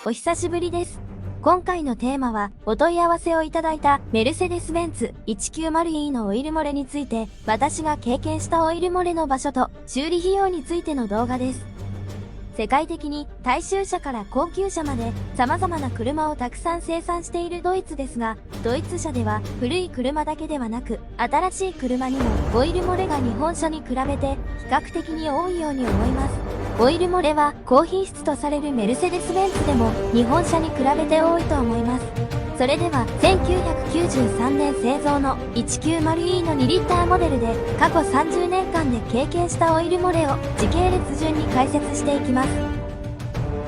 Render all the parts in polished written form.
お久しぶりです。今回のテーマは、お問い合わせをいただいたメルセデス・ベンツ 190E のオイル漏れについて、私が経験したオイル漏れの場所と修理費用についての動画です。世界的に大衆車から高級車まで様々な車をたくさん生産しているドイツですが、ドイツ車では古い車だけではなく、新しい車にもオイル漏れが日本車に比べて比較的に多いように思います。オイル漏れは高品質とされるメルセデス・ベンツでも日本車に比べて多いと思います。それでは1993年製造の 190E の2リッターモデルで過去30年間で経験したオイル漏れを時系列順に解説していきます。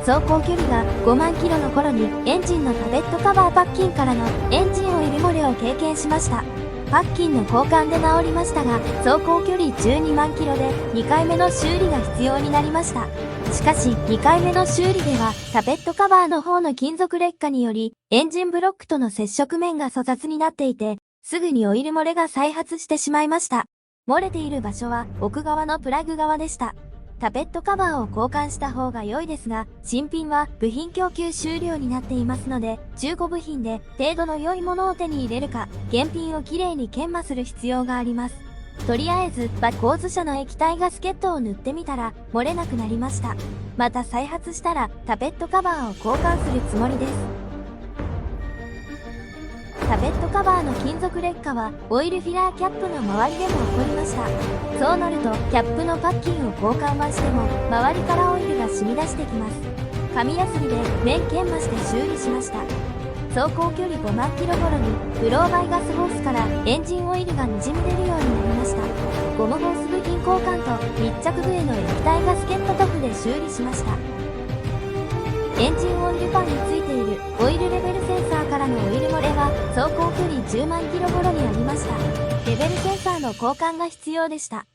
走行距離が5万キロの頃にエンジンのタペットカバーパッキンからのエンジンオイル漏れを経験しました。パッキンの交換で治りましたが、走行距離12万キロで2回目の修理が必要になりました。しかし、2回目の修理では、タペットカバーの方の金属劣化により、エンジンブロックとの接触面が粗雑になっていて、すぐにオイル漏れが再発してしまいました。漏れている場所は、奥側のプラグ側でした。タペットカバーを交換した方が良いですが、新品は部品供給終了になっていますので、中古部品で程度の良いものを手に入れるか、原品をきれいに研磨する必要があります。とりあえず、コーズ車の液体ガスケットを塗ってみたら、漏れなくなりました。また再発したら、タペットカバーを交換するつもりです。タペットカバーの金属劣化は、オイルフィラーキャップの周りでも起こりました。そうなると、キャップのパッキンを交換はしても、周りからオイルが染み出してきます。紙やすりで面研磨して修理しました。走行距離5万キロ頃に、フローバイガスホースからエンジンオイルが滲み出るようになりました。ゴムホース部品交換と密着部への液体ガスケット塗布で修理しました。エンジンオイルパンについているオイルレベルセンサーからのオイル漏れは走行距離10万キロ頃にありました。レベルセンサーの交換が必要でした。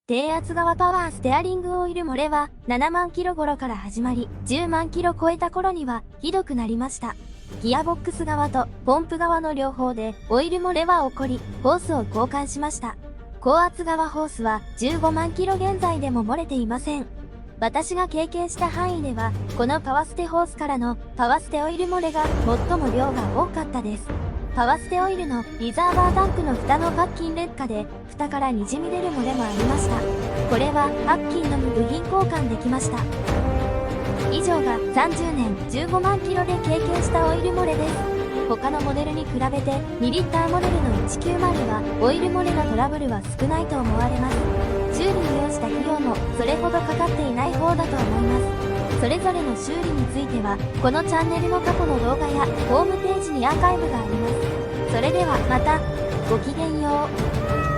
低圧側パワーステアリングオイル漏れは7万キロ頃から始まり、10万キロ超えた頃にはひどくなりました。ギアボックス側とポンプ側の両方でオイル漏れは起こり、ホースを交換しました。高圧側ホースは15万キロ現在でも漏れていません。私が経験した範囲では、このパワステホースからのパワステオイル漏れが最も量が多かったです。パワステオイルのリザーバータンクの蓋のパッキン劣化で、蓋から滲み出る漏れもありました。これはパッキンのみ部品交換できました。以上が30年15万キロで経験したオイル漏れです。他のモデルに比べて2リッターモデルの190はオイル漏れのトラブルは少ないと思われます。修理に要した費用もそれほどかかっていない方だと思います。それぞれの修理についてはこのチャンネルの過去の動画やホームページにアーカイブがあります。それではまた、ごきげんよう。